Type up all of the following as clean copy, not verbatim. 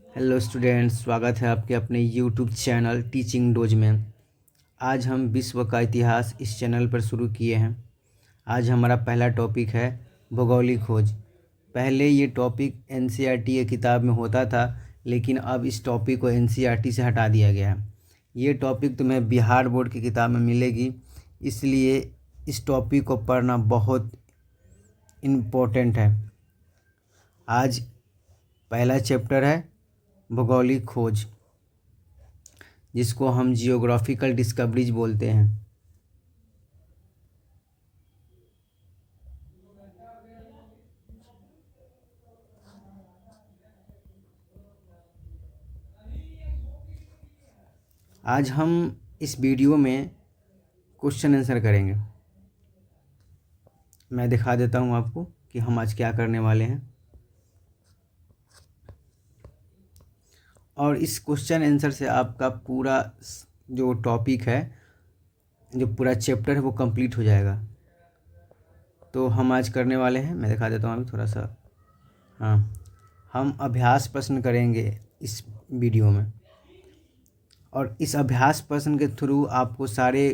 Hello students, स्वागत है आपके अपने यूट्यूब चैनल टीचिंग डोज में। आज हम विश्व का इतिहास इस चैनल पर शुरू किए हैं। आज हमारा पहला टॉपिक है भौगोलिक खोज। पहले ये टॉपिक एनसीईआरटी की किताब में होता था, लेकिन अब इस टॉपिक को एनसीईआरटी से हटा दिया गया है। ये टॉपिक तुम्हें बिहार बोर्ड की किताब में मिलेगी, इसलिए इस टॉपिक को पढ़ना बहुत इम्पोर्टेंट है। आज पहला चैप्टर है भौगोलिक खोज, जिसको हम जियोग्राफिकल डिस्कवरीज बोलते हैं। आज हम इस वीडियो में क्वेश्चन आंसर करेंगे। मैं दिखा देता हूं आपको कि हम आज क्या करने वाले हैं, और इस क्वेश्चन आंसर से आपका पूरा जो टॉपिक है, जो पूरा चैप्टर है, वो कंप्लीट हो जाएगा। तो हम आज करने वाले हैं, मैं दिखा देता हूँ अभी थोड़ा सा। हाँ, हम अभ्यास प्रश्न करेंगे इस वीडियो में, और इस अभ्यास प्रश्न के थ्रू आपको सारे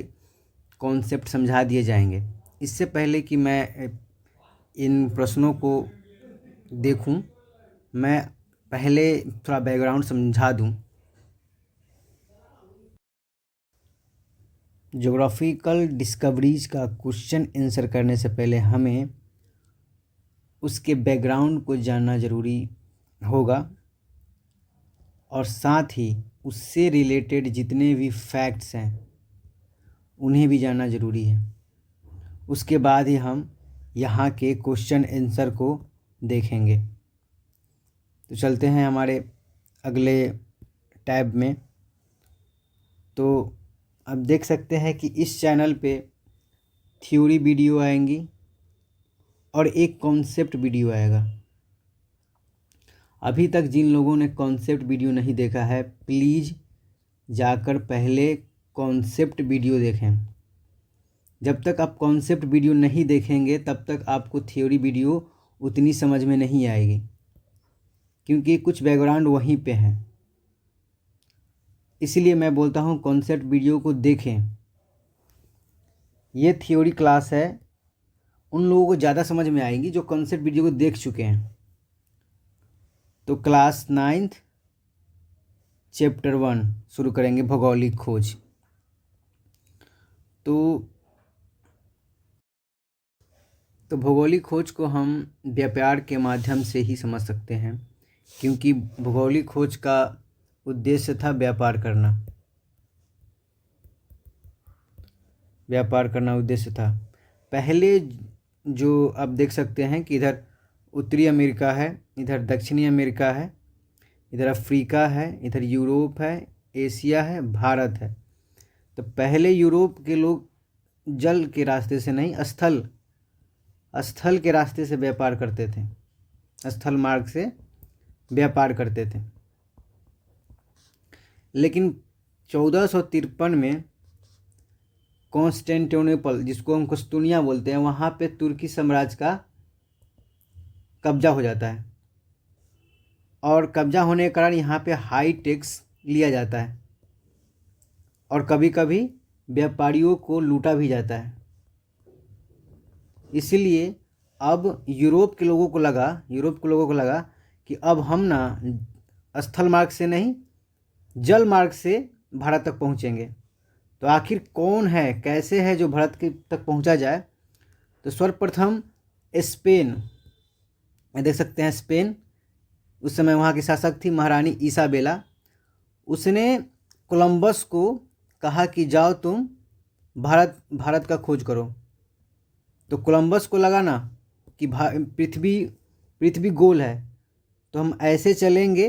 कॉन्सेप्ट समझा दिए जाएंगे। इससे पहले कि मैं इन प्रश्नों को देखूं, मैं पहले थोड़ा बैकग्राउंड समझा दूं। ज्योग्राफिकल डिस्कवरीज का क्वेश्चन आंसर करने से पहले हमें उसके बैकग्राउंड को जानना ज़रूरी होगा, और साथ ही उससे रिलेटेड जितने भी फैक्ट्स हैं उन्हें भी जानना ज़रूरी है। उसके बाद ही हम यहाँ के क्वेश्चन आंसर को देखेंगे। तो चलते हैं हमारे अगले टैब में। तो अब देख सकते हैं कि इस चैनल पे थ्योरी वीडियो आएंगी और एक कॉन्सेप्ट वीडियो आएगा। अभी तक जिन लोगों ने कॉन्सेप्ट वीडियो नहीं देखा है, प्लीज़ जाकर पहले कॉन्सेप्ट वीडियो देखें। जब तक आप कॉन्सेप्ट वीडियो नहीं देखेंगे तब तक आपको थ्योरी वीडियो उतनी समझ में नहीं आएगी, क्योंकि कुछ बैकग्राउंड वहीं पे है। इसलिए मैं बोलता हूँ कॉन्सेप्ट वीडियो को देखें। ये थ्योरी क्लास है, उन लोगों को ज़्यादा समझ में आएगी जो कॉन्सेप्ट वीडियो को देख चुके हैं। तो क्लास 9th चैप्टर 1 शुरू करेंगे, भौगोलिक खोज। तो भौगोलिक खोज को हम व्यापार के माध्यम से ही समझ सकते हैं, क्योंकि भौगोलिक खोज का उद्देश्य था व्यापार करना। व्यापार करना उद्देश्य था। पहले जो आप देख सकते हैं कि इधर उत्तरी अमेरिका है, इधर दक्षिणी अमेरिका है, इधर अफ्रीका है, इधर यूरोप है, एशिया है, भारत है। तो पहले यूरोप के लोग जल के रास्ते से नहीं, स्थल के रास्ते से व्यापार करते थे, स्थल मार्ग से व्यापार करते थे। लेकिन 1453 में कॉन्स्टेंटिनोपल, जिसको हम कुस्तुनिया बोलते हैं, वहाँ पे तुर्की साम्राज्य का कब्जा हो जाता है, और कब्जा होने के कारण यहाँ पे हाई टैक्स लिया जाता है, और कभी कभी व्यापारियों को लूटा भी जाता है। इसलिए अब यूरोप के लोगों को लगा कि अब हम ना स्थल मार्ग से नहीं, जल मार्ग से भारत तक पहुँचेंगे। तो आखिर कौन है, कैसे है जो भारत के तक पहुँचा जाए। तो सर्वप्रथम स्पेन, देख सकते हैं स्पेन, उस समय वहाँ की शासक थी महारानी इसाबेला। उसने कोलंबस को कहा कि जाओ तुम भारत का खोज करो। तो कोलंबस को लगा ना कि पृथ्वी गोल है, तो हम ऐसे चलेंगे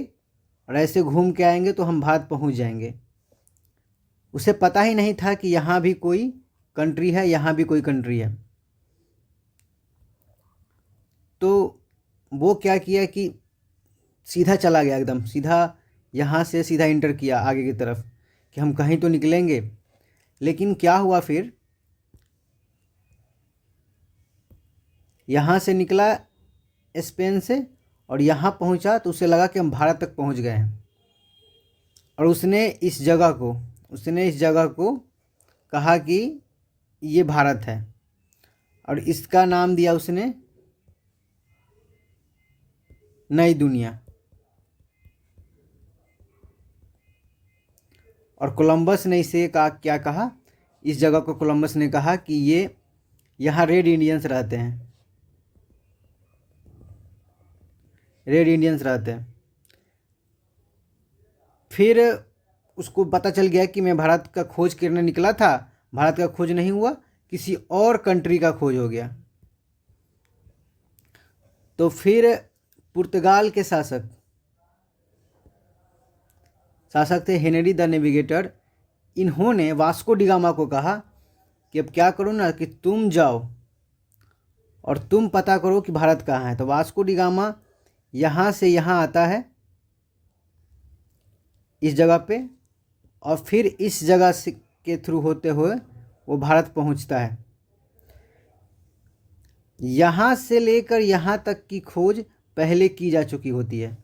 और ऐसे घूम के आएंगे तो हम भारत पहुंच जाएंगे। उसे पता ही नहीं था कि यहाँ भी कोई कंट्री है, यहाँ भी कोई कंट्री है। तो वो क्या किया कि सीधा चला गया, एकदम सीधा, यहाँ से सीधा इंटर किया आगे की तरफ कि हम कहीं तो निकलेंगे। लेकिन क्या हुआ फिर, यहाँ से निकला स्पेन से, और यहाँ पहुँचा तो उसे लगा कि हम भारत तक पहुँच गए हैं, और उसने इस जगह को कहा कि ये भारत है, और इसका नाम दिया उसने नई दुनिया। और कोलंबस ने इसे क्या कहा, इस जगह को कोलंबस ने कहा कि ये यहाँ रेड इंडियंस रहते हैं, फिर उसको पता चल गया कि मैं भारत का खोज करने निकला था, भारत का खोज नहीं हुआ, किसी और कंट्री का खोज हो गया। तो फिर पुर्तगाल के शासक थे हेनरी द नेविगेटर। इन्होंने वास्को डी गामा को कहा कि अब क्या करो ना कि तुम जाओ और तुम पता करो कि भारत कहाँ है। तो वास्को डी गामा यहाँ से यहाँ आता है इस जगह पे, और फिर इस जगह से के थ्रू होते हुए वो भारत पहुँचता है। यहाँ से लेकर यहाँ तक की खोज पहले की जा चुकी होती है,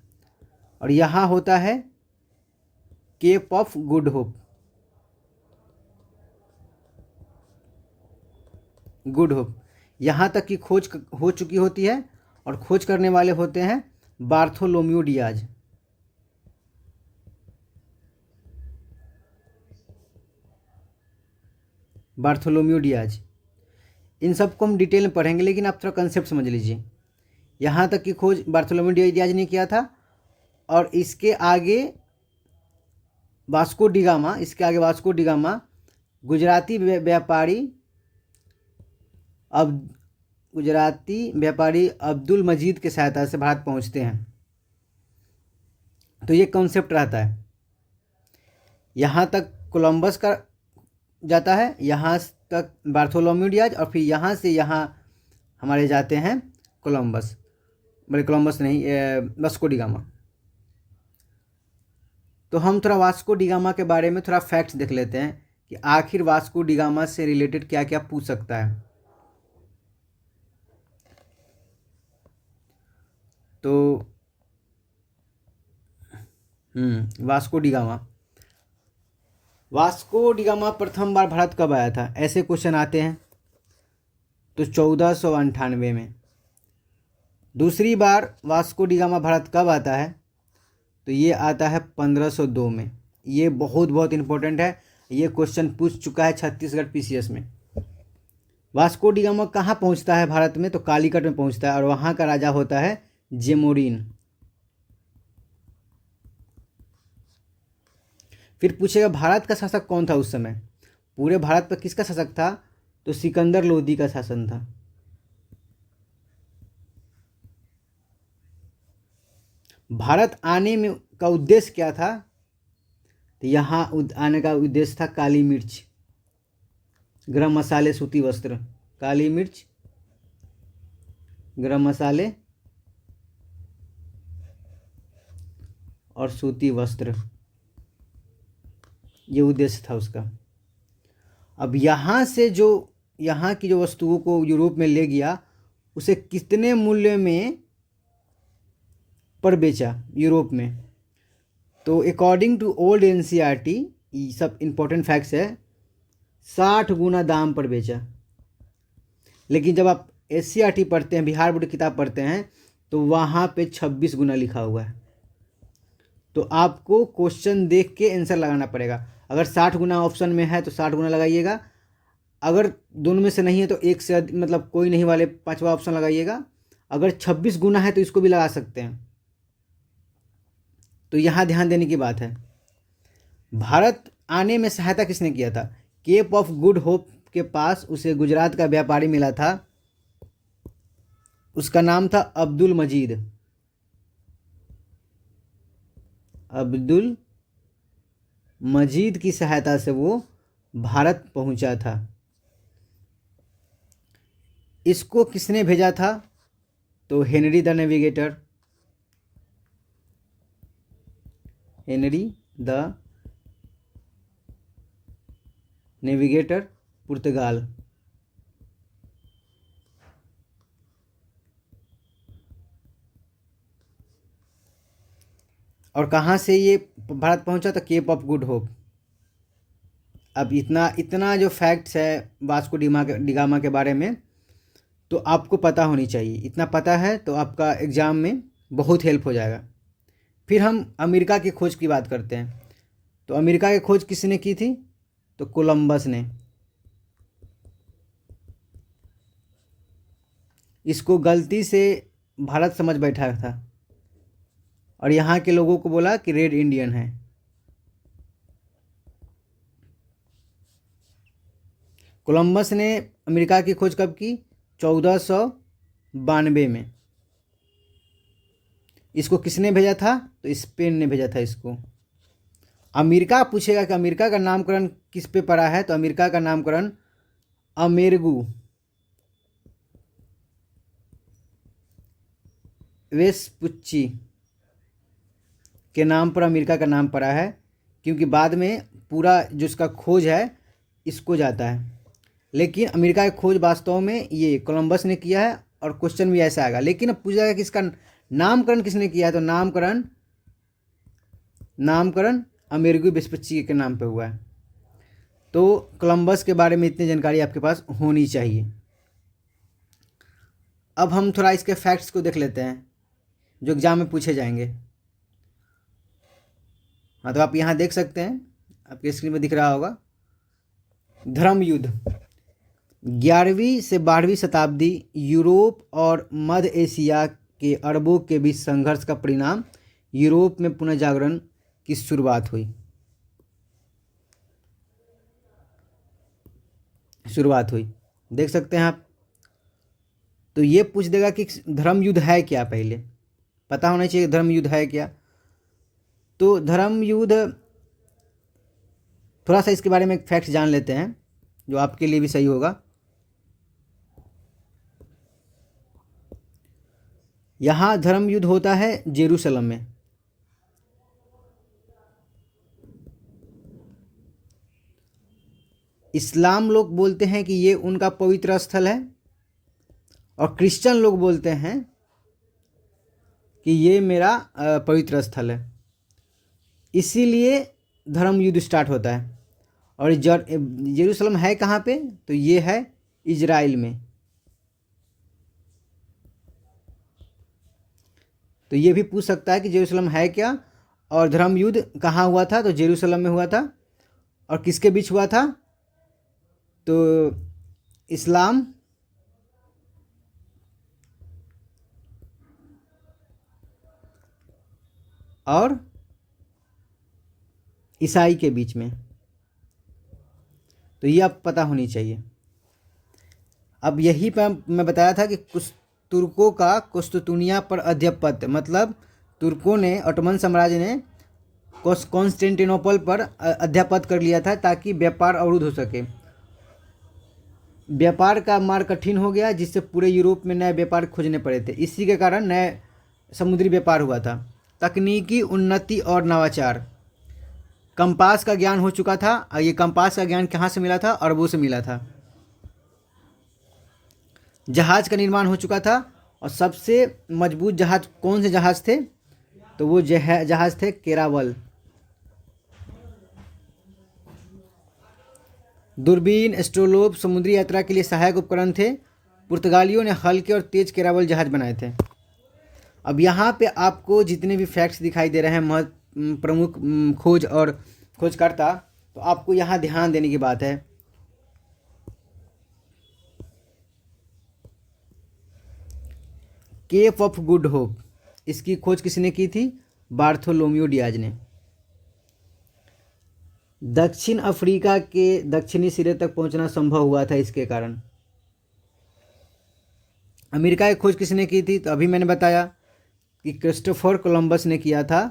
और यहाँ होता है केप ऑफ गुड होप। यहाँ तक की खोज हो चुकी होती है, और खोज करने वाले होते हैं बार्थोलोम्यू डियाज। इन सब को हम डिटेल में पढ़ेंगे, लेकिन आप थोड़ा कंसेप्ट समझ लीजिए। यहाँ तक की खोज बार्थोलोम्यू डियाज ने किया था, और इसके आगे वास्को डी गामा गुजराती व्यापारी अब्दुल मजीद के सहायता से भारत पहुँचते हैं। तो ये कॉन्सेप्ट रहता है, यहाँ तक कोलंबस का जाता है, यहाँ तक बार्थोलोम्यू डियाज, और फिर यहाँ से यहाँ हमारे जाते हैं कोलंबस नहीं, वास्को डी गामा। तो हम थोड़ा वास्को डी गामा के बारे में थोड़ा फैक्ट्स देख लेते हैं कि आखिर वास्को डी गामा से रिलेटेड क्या क्या पूछ सकता है। तो वास्को डी गामा प्रथम बार भारत कब आया था, ऐसे क्वेश्चन आते हैं। तो 1498 में। दूसरी बार वास्को डी गामा भारत कब आता है, तो ये आता है 1502 में। ये बहुत इंपॉर्टेंट है, ये क्वेश्चन पूछ चुका है छत्तीसगढ़ पीसीएस में। वास्को डी गामा कहाँ पहुँचता है भारत में, तो कालीकट में पहुँचता है, और वहाँ का राजा होता है जेमोरिन। फिर पूछेगा भारत का शासक कौन था उस समय, पूरे भारत पर किसका शासक था, तो सिकंदर लोदी का शासन था। भारत आने में का उद्देश्य क्या था, तो यहाँ आने का उद्देश्य था काली मिर्च, गरम मसाले, सूती वस्त्र। काली मिर्च, गरम मसाले और सूती वस्त्र, ये उद्देश्य था उसका। अब यहाँ की जो वस्तुओं को यूरोप में ले गया, उसे कितने मूल्य में पर बेचा यूरोप में, तो अकॉर्डिंग टू ओल्ड एनसीईआरटी, ये सब इंपॉर्टेंट फैक्ट्स है, 60 गुना दाम पर बेचा। लेकिन जब आप एससीईआरटी पढ़ते हैं, बिहार बोर्ड की किताब पढ़ते हैं, तो वहाँ पे 26 गुना लिखा हुआ है। तो आपको क्वेश्चन देख के आंसर लगाना पड़ेगा। अगर 60 गुना ऑप्शन में है तो 60 गुना लगाइएगा, अगर दोनों में से नहीं है तो एक से मतलब कोई नहीं वाले 5वां ऑप्शन लगाइएगा। अगर 26 गुना है तो इसको भी लगा सकते हैं। तो यहाँ ध्यान देने की बात है, भारत आने में सहायता किसने किया था, केप ऑफ गुड होप के पास उसे गुजरात का व्यापारी मिला था, उसका नाम था अब्दुल मजीद की सहायता से वो भारत पहुंचा था। इसको किसने भेजा था, तो हेनरी द नेविगेटर पुर्तगाल। और कहाँ से ये भारत पहुंचा था? Cape of Good Hope. अब इतना इतना जो फैक्ट्स है वास्को डिगामा के बारे में तो आपको पता होनी चाहिए। इतना पता है तो आपका एग्ज़ाम में बहुत हेल्प हो जाएगा। फिर हम अमेरिका की खोज की बात करते हैं। तो अमेरिका की खोज किसने की थी? तो कोलंबस ने। इसको गलती से भारत समझ बैठा था और यहाँ के लोगों को बोला कि रेड इंडियन है। कोलंबस ने अमेरिका की खोज कब की? 1492 में। इसको किसने भेजा था? तो स्पेन ने भेजा था इसको। अमेरिका पूछेगा कि अमेरिका का नामकरण किस पे पड़ा है? तो अमेरिका का नामकरण अमेरिगू वेस्पुच्ची के नाम पर अमेरिका का नाम पड़ा है, क्योंकि बाद में पूरा जो इसका खोज है इसको जाता है। लेकिन अमेरिका की खोज वास्तव में ये कोलंबस ने किया है और क्वेश्चन भी ऐसा आएगा। लेकिन अब पूछा जाएगा कि इसका नामकरण किसने किया है? तो नामकरण अमेरिगू वेस्पुच्ची के नाम पे हुआ है। तो कोलंबस के बारे में इतनी जानकारी आपके पास होनी चाहिए। अब हम थोड़ा इसके फैक्ट्स को देख लेते हैं जो एग्जाम में पूछे जाएंगे। हाँ, तो आप यहाँ देख सकते हैं, आपके स्क्रीन में दिख रहा होगा। धर्म युद्ध 11वीं से 12वीं शताब्दी यूरोप और मध्य एशिया के अरबों के बीच संघर्ष का परिणाम यूरोप में पुनर्जागरण की शुरुआत हुई। देख सकते हैं आप। तो ये पूछ देगा कि धर्म युद्ध है क्या? पहले पता होना चाहिए धर्म युद्ध है क्या। तो धर्म युद्ध, थोड़ा सा इसके बारे में फैक्ट्स जान लेते हैं जो आपके लिए भी सही होगा। यहाँ धर्म युद्ध होता है जेरूसलम में। इस्लाम लोग बोलते हैं कि ये उनका पवित्र स्थल है और क्रिश्चियन लोग बोलते हैं कि ये मेरा पवित्र स्थल है। इसीलिए धर्म युद्ध स्टार्ट होता है। और जेरूसलम है कहाँ पे? तो ये है इजराइल में। तो ये भी पूछ सकता है कि जेरूसलम है क्या और धर्म युद्ध कहाँ हुआ था? तो जेरूसलम में हुआ था। और किसके बीच हुआ था? तो इस्लाम और ईसाई के बीच में। तो ये आप पता होनी चाहिए। अब यही पर मैं बताया था कि कुछ तुर्कों का कुस्तुतुनिया पर आधिपत्य, मतलब तुर्कों ने, ऑटोमन साम्राज्य ने कॉन्स्टेंटिनोपल पर आधिपत्य कर लिया था ताकि व्यापार अवरुद्ध हो सके। व्यापार का मार्ग कठिन हो गया जिससे पूरे यूरोप में नए व्यापार खोजने पड़े थे। इसी के कारण नए समुद्री व्यापार हुआ था। तकनीकी उन्नति और नवाचार, कंपास का ज्ञान हो चुका था। और ये कंपास का ज्ञान कहाँ से मिला था? अरबों से मिला था। जहाज का निर्माण हो चुका था और सबसे मजबूत जहाज कौन से जहाज थे? तो वो जहाज थे केरावल। दूरबीन, एस्ट्रोलोब समुद्री यात्रा के लिए सहायक उपकरण थे। पुर्तगालियों ने हल्के और तेज केरावल जहाज बनाए थे। अब यहाँ पे आपको जितने भी फैक्ट्स दिखाई दे रहे हैं प्रमुख खोज और खोजकर्ता, तो आपको यहाँ ध्यान देने की बात है। केप ऑफ गुड होप, इसकी खोज किसने की थी? बार्थोलोम्यू डियाज ने। दक्षिण अफ्रीका के दक्षिणी सिरे तक पहुंचना संभव हुआ था इसके कारण। अमेरिका की खोज किसने की थी? तो अभी मैंने बताया कि क्रिस्टोफर कोलंबस ने किया था।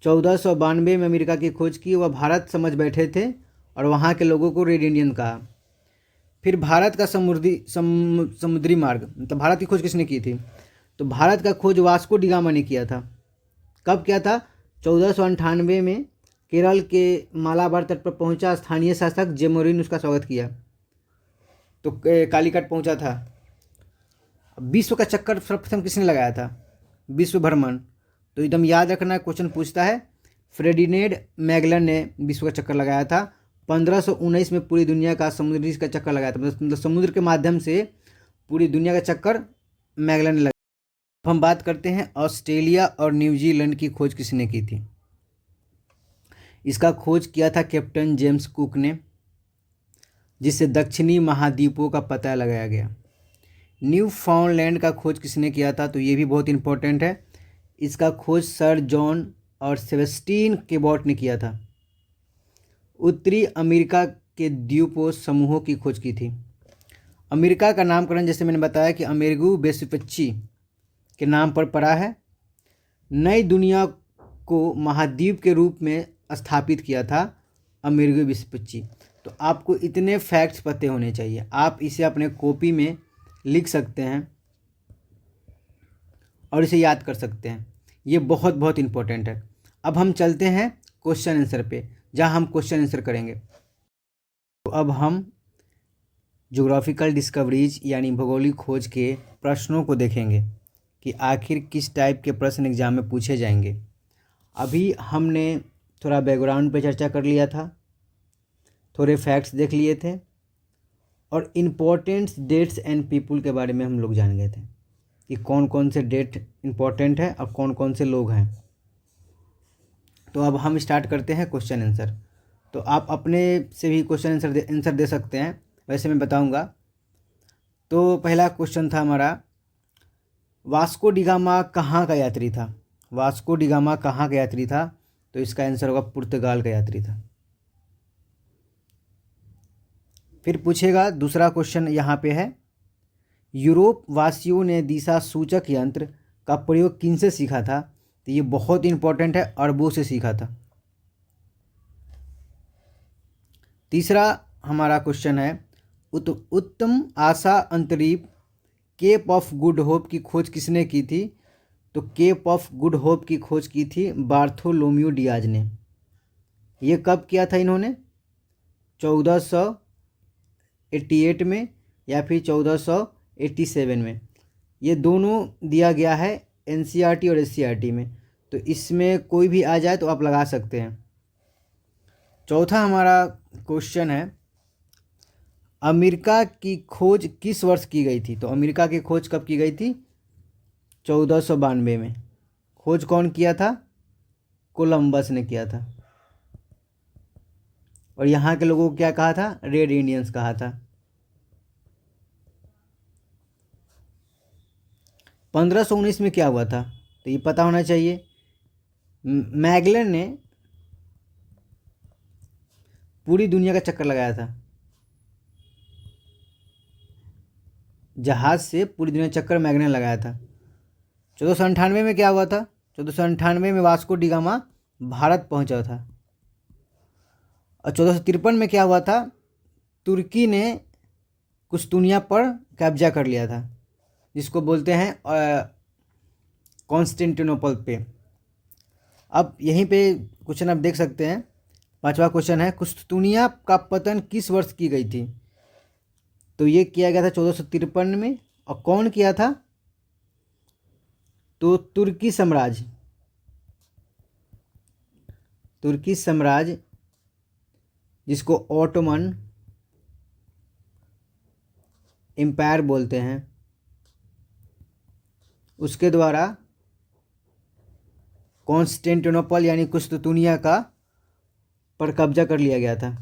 1492 में अमेरिका की खोज की। वह भारत समझ बैठे थे और वहाँ के लोगों को रेड इंडियन कहा। फिर भारत का समुद्री मार्ग, मतलब भारत की खोज किसने की थी? तो भारत का खोज वास्को डिगामा ने किया था। कब किया था? 1498 में केरल के मालाबार तट पर पहुंचा। स्थानीय शासक जेमोरिन उसका स्वागत किया। तो कालीकट पहुंचा था। विश्व का चक्कर सर्वप्रथम किसने लगाया था? विश्व भ्रमण तो एकदम याद रखना, क्वेश्चन पूछता है। फ्रेडिनेड मैगलन ने विश्व का चक्कर लगाया था। 1519 में पूरी दुनिया का समुद्री का चक्कर लगाया था, मतलब समुद्र के माध्यम से पूरी दुनिया का चक्कर मैगलन ने लगाया। अब हम बात करते हैं ऑस्ट्रेलिया और न्यूजीलैंड की खोज किसने की थी। इसका खोज किया था कैप्टन जेम्स कुक ने, जिससे दक्षिणी महाद्वीपों का पता लगाया गया। न्यू फाउंडलैंड का खोज किसने किया था, तो ये भी बहुत इंपॉर्टेंट है। इसका खोज सर जॉन और सेबेस्टियन केबॉट ने किया था। उत्तरी अमेरिका के द्वीपों समूहों की खोज की थी। अमेरिका का नामकरण जैसे मैंने बताया कि अमेरिगो वेस्पुच्ची के नाम पर पड़ा है। नई दुनिया को महाद्वीप के रूप में स्थापित किया था अमेरिगो वेस्पुच्ची। तो आपको इतने फैक्ट्स पते होने चाहिए, आप इसे अपने कॉपी में लिख सकते हैं और इसे याद कर सकते हैं। ये बहुत बहुत इम्पोर्टेंट है। अब हम चलते हैं क्वेश्चन आंसर पे, जहाँ हम क्वेश्चन आंसर करेंगे। तो अब हम ज्योग्राफिकल डिस्कवरीज यानी भौगोलिक खोज के प्रश्नों को देखेंगे कि आखिर किस टाइप के प्रश्न एग्जाम में पूछे जाएंगे। अभी हमने थोड़ा बैकग्राउंड पे चर्चा कर लिया था, थोड़े फैक्ट्स देख लिए थे और इम्पोर्टेंट डेट्स एंड पीपल के बारे में हम लोग जान गए थे कि कौन कौन से डेट इम्पोर्टेंट है और कौन कौन से लोग हैं। तो अब हम स्टार्ट करते हैं क्वेश्चन आंसर। तो आप अपने से भी क्वेश्चन आंसर दे सकते हैं, वैसे मैं बताऊंगा। तो पहला क्वेश्चन था हमारा, वास्को डी गामा कहाँ का यात्री था। वास्को डी गामा कहाँ का यात्री था, तो इसका आंसर होगा पुर्तगाल का यात्री था। फिर पूछेगा दूसरा क्वेश्चन यहाँ पे है, यूरोप वासियों ने दिशा सूचक यंत्र का प्रयोग किनसे सीखा था। तो ये बहुत इंपॉर्टेंट है, अरबों से सीखा था। तीसरा हमारा क्वेश्चन है, उत्तम आशा अंतरीप केप ऑफ गुड होप की खोज किसने की थी। तो केप ऑफ गुड होप की खोज की थी बार्थोलोम्यू डियाज ने। ये कब किया था इन्होंने, 1488 में या फिर 1487 में। ये दोनों दिया गया है एनसीईआरटी और एससीईआरटी में, तो इसमें कोई भी आ जाए तो आप लगा सकते हैं। चौथा हमारा क्वेश्चन है, अमेरिका की खोज किस वर्ष की गई थी। तो अमेरिका की खोज कब की गई थी, 1492 में। खोज कौन किया था, कोलंबस ने किया था। और यहाँ के लोगों को क्या कहा था, रेड इंडियंस कहा था। 1519 में क्या हुआ था, तो ये पता होना चाहिए। मैगलन ने पूरी दुनिया का चक्कर लगाया था, जहाज से पूरी दुनिया चक्कर मैगलन लगाया था। 1498 में क्या हुआ था, 1498 में वास्को डी गामा भारत पहुंचा था। और 1453 में क्या हुआ था, तुर्की ने कुस्तुनिया पर कब्जा कर लिया था, जिसको बोलते हैं कॉन्स्टेंटिनोपल पे। अब यहीं पे क्वेश्चन आप देख सकते हैं। पांचवा क्वेश्चन है, कुस्तुनिया का पतन किस वर्ष की गई थी। तो ये किया गया था 1453 में। और कौन किया था, तो तुर्की साम्राज्य जिसको ऑटोमन एम्पायर बोलते हैं, उसके द्वारा कॉन्स्टेंटिनोपल यानी कुस्तुनिया का पर कब्जा कर लिया गया था।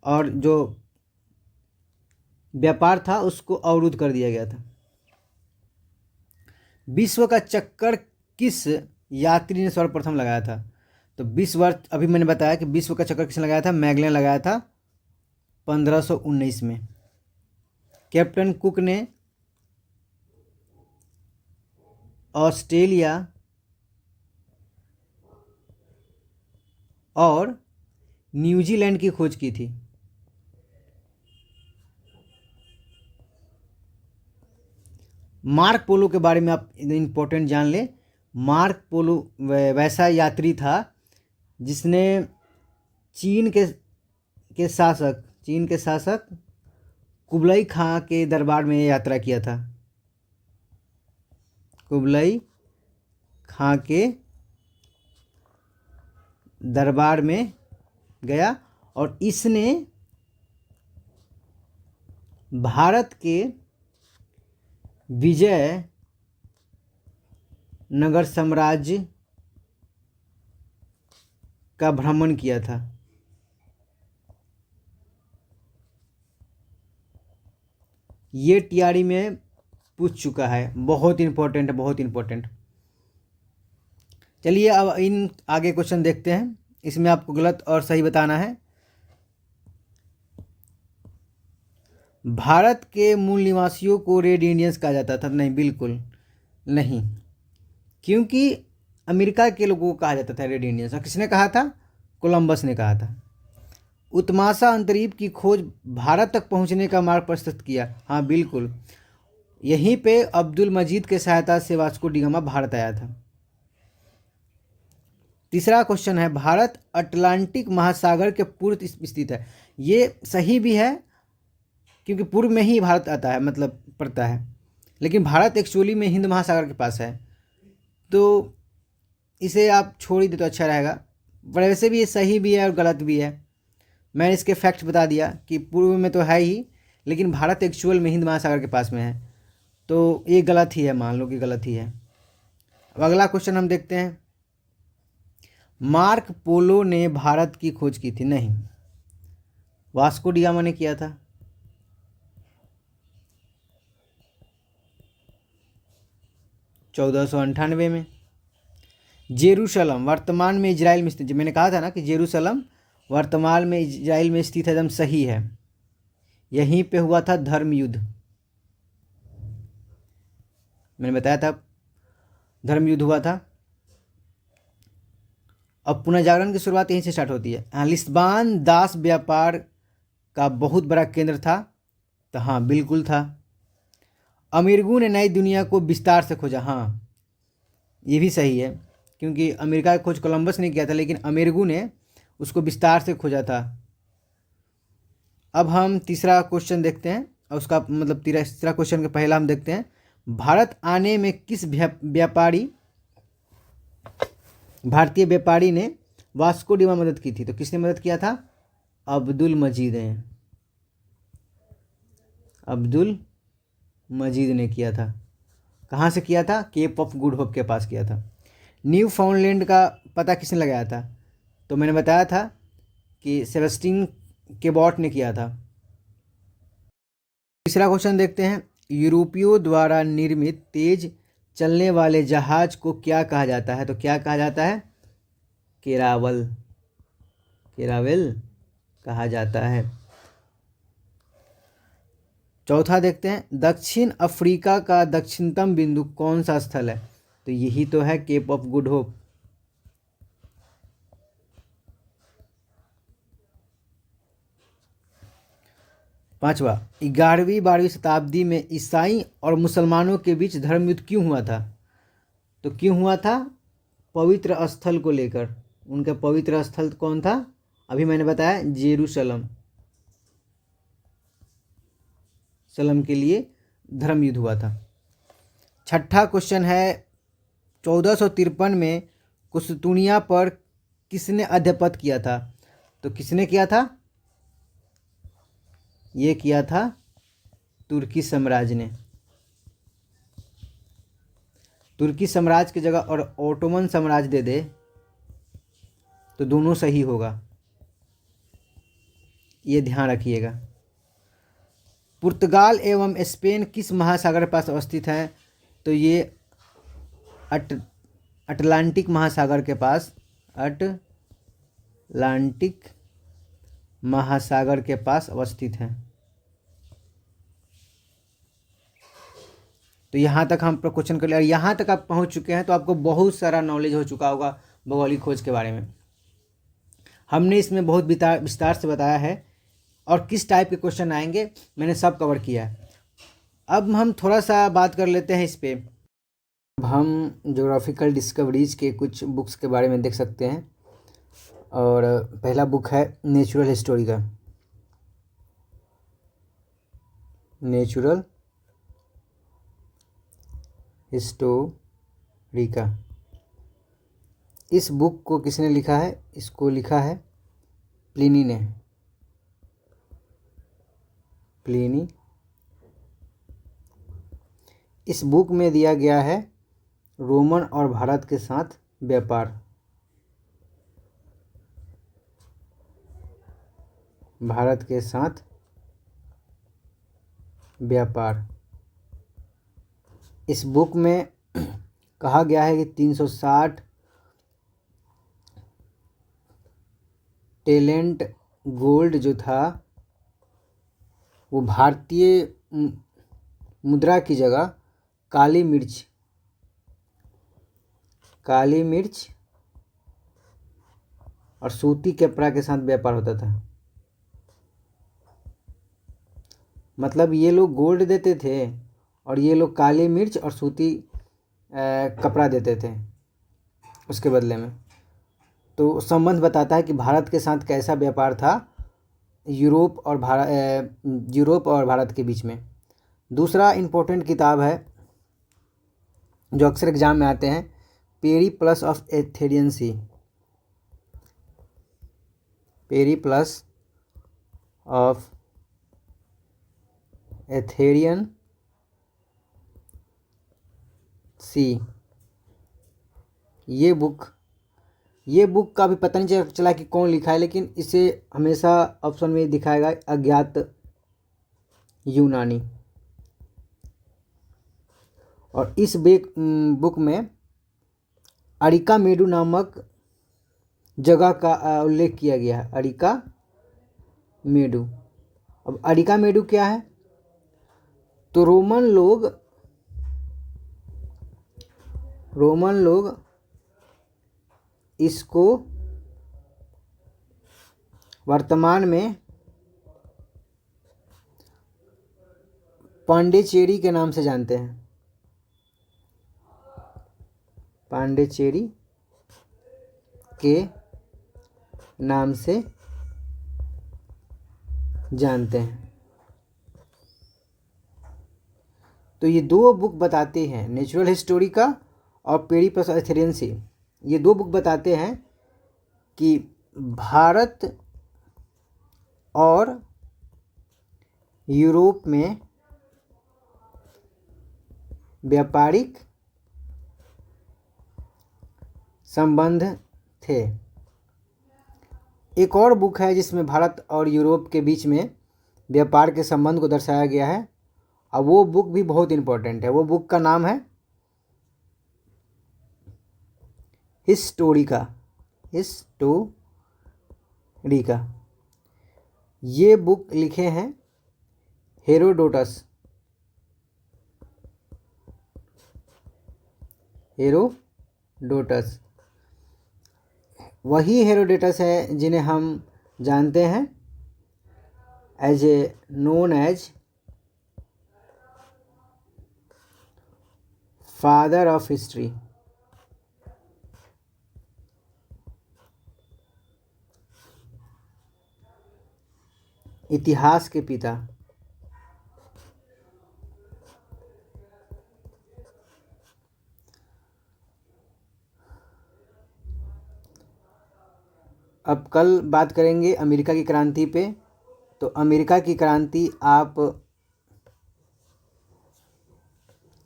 और जो व्यापार था उसको अवरुद्ध कर दिया गया था। विश्व का चक्कर किस यात्री ने सर्वप्रथम लगाया था। तो 20 वर्ष, अभी मैंने बताया कि विश्व का चक्कर किसने लगाया था, मैगलन लगाया था 1519 में। कैप्टन कुक ने ऑस्ट्रेलिया और न्यूजीलैंड की खोज की थी। मार्क पोलो के बारे में आप इम्पोर्टेंट जान ले। मार्क पोलो वैसा यात्री था जिसने चीन के शासक कुबलाई खां के दरबार में यात्रा किया था। कुबलाई खां के दरबार में गया और इसने भारत के विजय नगर साम्राज्य का भ्रमण किया था। ये टीआरई में पूछ चुका है, बहुत इंपॉर्टेंट है, बहुत इंपॉर्टेंट। चलिए अब इन आगे क्वेश्चन देखते हैं, इसमें आपको गलत और सही बताना है। भारत के मूल निवासियों को रेड इंडियंस कहा जाता था? नहीं, बिल्कुल नहीं, क्योंकि अमेरिका के लोगों को कहा जाता था रेड इंडियंस। और किसने कहा था? कोलंबस ने कहा था। उत्माशा अंतरीप की खोज भारत तक पहुंचने का मार्ग प्रशस्त किया? हाँ बिल्कुल, यहीं पे अब्दुल मजीद के सहायता से वास्को डी गामा भारत आया था। तीसरा क्वेश्चन है, भारत अटलांटिक महासागर के पूर्व स्थित है? ये सही भी है, क्योंकि पूर्व में ही भारत आता है, मतलब पड़ता है, लेकिन भारत एक्चुअली में हिंद महासागर के पास है, तो इसे आप छोड़ ही दे तो अच्छा रहेगा। पर वैसे भी ये सही भी है और गलत भी है। मैंने इसके फैक्ट बता दिया कि पूर्व में तो है ही, लेकिन भारत एक्चुअल में हिंद महासागर के पास में है, तो ये गलत ही है, मान लो कि गलत ही है। अब अगला क्वेश्चन हम देखते हैं, मार्क पोलो ने भारत की खोज की थी? नहीं, वास्को डी गामा ने किया था। चौदह में। जेरूशलम वर्तमान में इजराइल में स्थित, मैंने कहा था ना कि जेरूशलम वर्तमान में इजराइल में स्थित है, एकदम सही है। यहीं पे हुआ था धर्म युद्ध, मैंने बताया था धर्म युद्ध हुआ था। अब पुनर्जागरण की शुरुआत यहीं से स्टार्ट होती है। हाँ, लिस्बान दास व्यापार का बहुत बड़ा केंद्र था? तो हाँ बिल्कुल था। अमेरिगू ने नई दुनिया को विस्तार से खोजा? हाँ ये भी सही है, क्योंकि अमेरिका की खोज कोलंबस ने किया था, लेकिन अमेरिगू ने उसको विस्तार से खोजा था। अब हम तीसरा क्वेश्चन देखते हैं, और उसका मतलब तीसरा क्वेश्चन के पहला हम देखते हैं, भारत आने में किस भारतीय व्यापारी ने वास्को डी गामा मदद की थी? तो किसने मदद किया था? अब्दुल मजीद ने, अब्दुल मजीद ने किया था। कहाँ से किया था? केप ऑफ गुड होप के पास किया था। न्यू फाउंडलैंड का पता किसने लगाया था? तो मैंने बताया था कि सेबेस्टियन केबॉट ने किया था। तीसरा क्वेश्चन देखते हैं, यूरोपियों द्वारा निर्मित तेज चलने वाले जहाज को क्या कहा जाता है? तो क्या कहा जाता है? केरावल, केरावेल कहा जाता है। चौथा देखते हैं, दक्षिण अफ्रीका का दक्षिणतम बिंदु कौन सा स्थल है? तो यही तो है केप ऑफ गुड होप। पांचवा, 11वीं-12वीं शताब्दी में ईसाई और मुसलमानों के बीच धर्म युद्ध क्यों हुआ था? तो क्यों हुआ था? पवित्र स्थल को लेकर। उनका पवित्र स्थल कौन था? अभी मैंने बताया, जेरूशलम के लिए धर्म युद्ध हुआ था। छठा क्वेश्चन है, 1453 में कुस्तुनिया पर किसने आधिपत्य किया था? तो किसने किया था? ये किया था तुर्की साम्राज्य ने। तुर्की साम्राज्य की जगह और ओटोमन साम्राज्य दे दे तो दोनों सही होगा, ये ध्यान रखिएगा। पुर्तगाल एवं स्पेन किस महासागर के पास अवस्थित हैं? तो ये अटलांटिक महासागर के पास, अटलांटिक महासागर के पास अवस्थित हैं। तो यहाँ तक हम क्वेश्चन कर लिया। यहाँ तक आप पहुँच चुके हैं तो आपको बहुत सारा नॉलेज हो चुका होगा भौगोलिक खोज के बारे में। हमने इसमें बहुत विस्तार से बताया है, और किस टाइप के क्वेश्चन आएंगे मैंने सब कवर किया है। अब हम थोड़ा सा बात कर लेते हैं इस पे। अब हम ज्योग्राफिकल डिस्कवरीज के कुछ बुक्स के बारे में देख सकते हैं, और पहला बुक है नेचुरल हिस्टोरी का, नेचुरल हिस्टोरी का। इस बुक को किसने लिखा है? इसको लिखा है प्लिनी ने। प्लिनी। इस बुक में दिया गया है रोमन और भारत के साथ व्यापार। भारत के साथ व्यापार। इस बुक में कहा गया है कि 360 टैलेंट गोल्ड जो था वो भारतीय मुद्रा की जगह काली मिर्च और सूती कपड़ा के साथ व्यापार होता था। मतलब ये लोग गोल्ड देते थे और ये लोग काली मिर्च और सूती कपड़ा देते थे उसके बदले में। तो संबंध बताता है कि भारत के साथ कैसा व्यापार था यूरोप और भारत के बीच में। दूसरा इम्पोर्टेंट किताब है जो अक्सर एग्जाम में आते हैं, Periplus of Erythraean Sea. Periplus of Erythraean Sea. ये बुक का भी पता नहीं चला कि कौन लिखा है, लेकिन इसे हमेशा ऑप्शन में दिखाएगा अज्ञात यूनानी। और इस बुक में अरिका मेडू नामक जगह का उल्लेख किया गया है। अरिका मेडू। अब अरिका मेडू क्या है? तो रोमन लोग इसको वर्तमान में पांडिचेरी के नाम से जानते हैं। पांडिचेरी के नाम से जानते हैं। तो ये दो बुक बताते हैं, नेचुरल हिस्टोरी का और पेरिप्लस ऑफ एथेरियन सी। ये दो बुक बताते हैं कि भारत और यूरोप में व्यापारिक संबंध थे। एक और बुक है जिसमें भारत और यूरोप के बीच में व्यापार के संबंध को दर्शाया गया है, और वो बुक भी बहुत इम्पोर्टेंट है। वो बुक का नाम है हिस्टोरिका। ये बुक लिखे हैं हेरोडोटस। वही हेरोडोटस है जिन्हें हम जानते हैं known as father of history. इतिहास के पिता। अब कल बात करेंगे अमेरिका की क्रांति पे। तो अमेरिका की क्रांति आप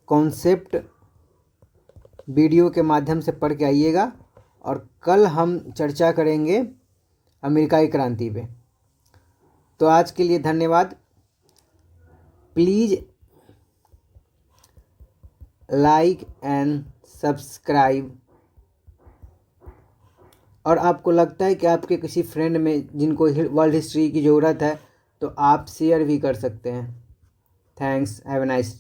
कॉन्सेप्ट वीडियो के माध्यम से पढ़ के आइएगा, और कल हम चर्चा करेंगे अमेरिका की क्रांति पे। तो आज के लिए धन्यवाद। Please like and subscribe. और आपको लगता है कि आपके किसी फ्रेंड में जिनको वर्ल्ड हिस्ट्री की ज़रूरत है तो आप शेयर भी कर सकते हैं। थैंक्स। Have a nice